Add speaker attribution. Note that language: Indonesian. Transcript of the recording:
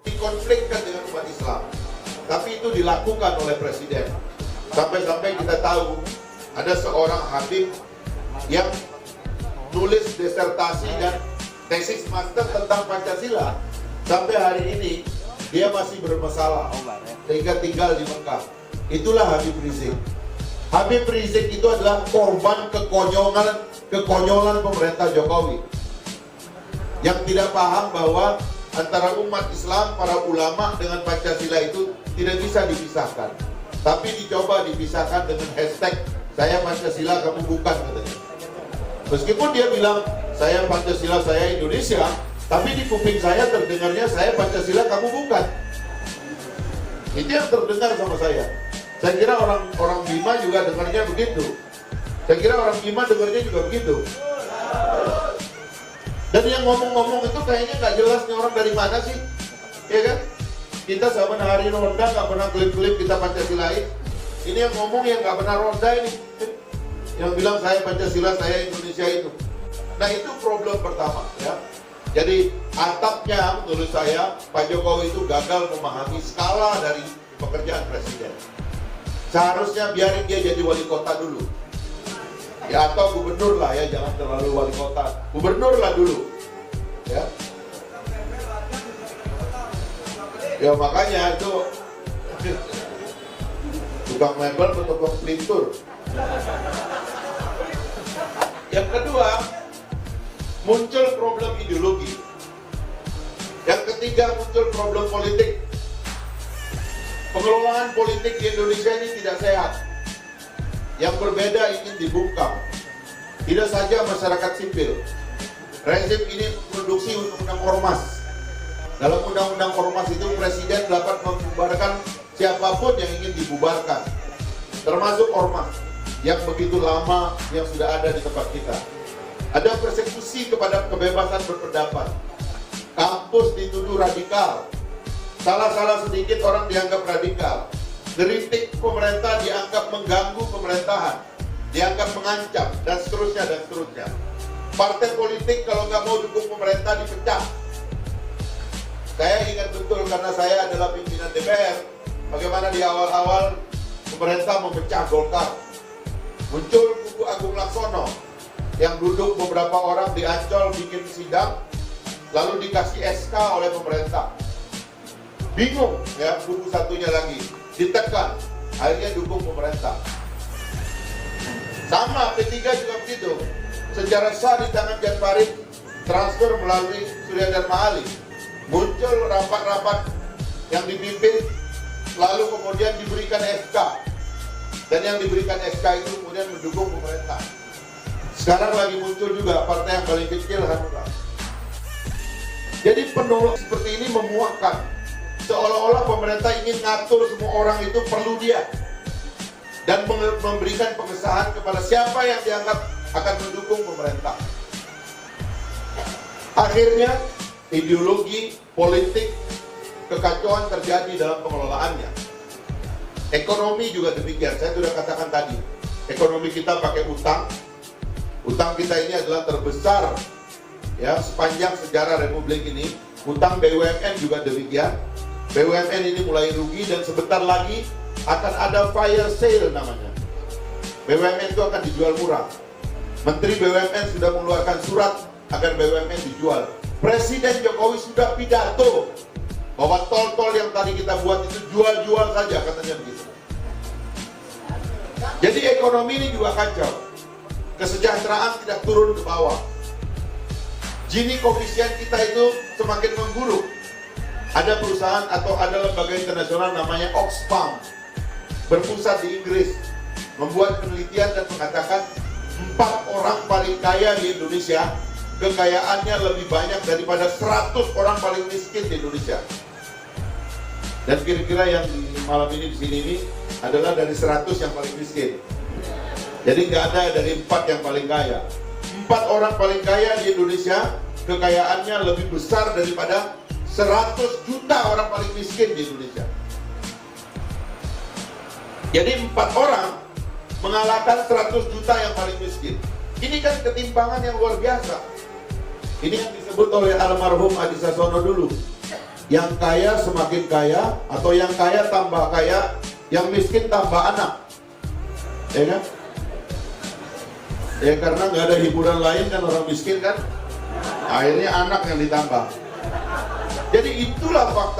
Speaker 1: dikonflikkan dengan umat Islam. Tapi itu dilakukan oleh Presiden. Sampai-sampai kita tahu ada seorang habib yang nulis disertasi dan tesis master tentang Pancasila. Sampai hari ini dia masih bermasalah sehingga tinggal di Mekah. Itulah Habib Rizik. Habib Rizik itu adalah korban kekonyolan pemerintah Jokowi yang tidak paham bahwa antara umat Islam, para ulama dengan Pancasila itu tidak bisa dipisahkan. Tapi dicoba dipisahkan dengan hashtag saya Pancasila, kamu bukan, katanya. Meskipun dia bilang saya Pancasila, saya Indonesia, tapi di kuping saya terdengarnya saya Pancasila, kamu bukan. Itu yang terdengar sama saya. Saya kira orang Bima juga dengarnya begitu. Saya kira orang Bima dengarnya juga begitu. Dan yang ngomong-ngomong itu kayaknya nggak jelas nih orang dari mana sih, ya kan? Kita sama hari ronda nggak pernah klip-klip kita Pancasilain. Ini yang ngomong yang nggak pernah ronda ini, yang bilang saya Pancasila, saya Indonesia itu. Nah itu problem pertama, ya. Jadi atapnya menurut saya Pak Jokowi itu gagal memahami skala dari pekerjaan presiden. Seharusnya biarin dia jadi wali kota dulu, ya, atau gubernur lah ya, jangan terlalu wali kota, gubernur lah dulu, ya. Ya makanya itu tukang mebel atau tukang pelintur. Yang kedua, muncul problem ideologi. Yang ketiga, muncul problem politik. Pengelolaan politik di Indonesia ini tidak sehat. Yang berbeda ingin dibungkam. Tidak saja masyarakat sipil. Rezim ini produksi undang-undang ormas. Dalam undang-undang ormas itu presiden dapat membubarkan siapapun yang ingin dibubarkan, termasuk ormas yang begitu lama yang sudah ada di tempat kita. Ada persekusi kepada kebebasan berpendapat. Kampus dituduh radikal. Salah-salah sedikit orang dianggap radikal. Kritik pemerintah dianggap mengganggu pemerintahan, dianggap mengancam, dan seterusnya dan seterusnya. Partai politik kalau nggak mau dukung pemerintah dipecah. Saya ingat betul karena saya adalah pimpinan DPR, bagaimana di awal-awal pemerintah memecah Golkar. Muncul Kubu Agung Laksono yang duduk beberapa orang di Ancol bikin sidang, lalu dikasih SK oleh pemerintah. Bingung ya, kubu satunya lagi ditekan, akhirnya dukung pemerintah. Sama P3 juga begitu, secara sah di tangan Jan Farid, transfer melalui Surya Dharma Ali. Muncul rapat-rapat yang dipimpin, lalu kemudian diberikan SK, dan yang diberikan SK itu kemudian mendukung pemerintah. Sekarang lagi muncul juga partai yang paling kecil, Hanura. Jadi penolak seperti ini memuakkan, seolah-olah pemerintah ingin ngatur semua orang itu perlu dia, dan memberikan pengesahan kepada siapa yang dianggap akan mendukung pemerintah. Akhirnya ideologi, politik, kekacauan terjadi dalam pengelolaannya. Ekonomi juga demikian, saya sudah katakan tadi. Ekonomi kita pakai utang. Utang kita ini adalah terbesar ya sepanjang sejarah Republik ini. Utang BUMN juga demikian. BUMN ini mulai rugi dan sebentar lagi akan ada fire sale namanya. BUMN itu akan dijual murah. Menteri BUMN sudah mengeluarkan surat agar BUMN dijual. Presiden Jokowi sudah pidato bahwa tol-tol yang tadi kita buat itu jual-jual saja, katanya begitu. Jadi ekonomi ini juga kacau. Kesejahteraan tidak turun ke bawah. Gini koefisien kita itu semakin memburuk. Ada perusahaan atau ada lembaga internasional namanya Oxfam, berpusat di Inggris, membuat penelitian dan mengatakan 4 orang paling kaya di Indonesia kekayaannya lebih banyak daripada 100 orang paling miskin di Indonesia. Dan kira-kira yang malam ini di sini ini adalah dari 100 yang paling miskin. Jadi nggak ada dari 4 yang paling kaya. 4 orang paling kaya di Indonesia kekayaannya lebih besar daripada 100 juta orang paling miskin di Indonesia. Jadi 4 orang mengalahkan 100 juta yang paling miskin. Ini kan ketimpangan yang luar biasa. Ini yang disebut oleh almarhum Adi Sasono dulu. Yang kaya semakin kaya, atau yang kaya tambah kaya, yang miskin tambah anak. Ya kan? Ya karena nggak ada hiburan lain kan orang miskin kan, akhirnya anak yang ditambah. Jadi itulah fakta.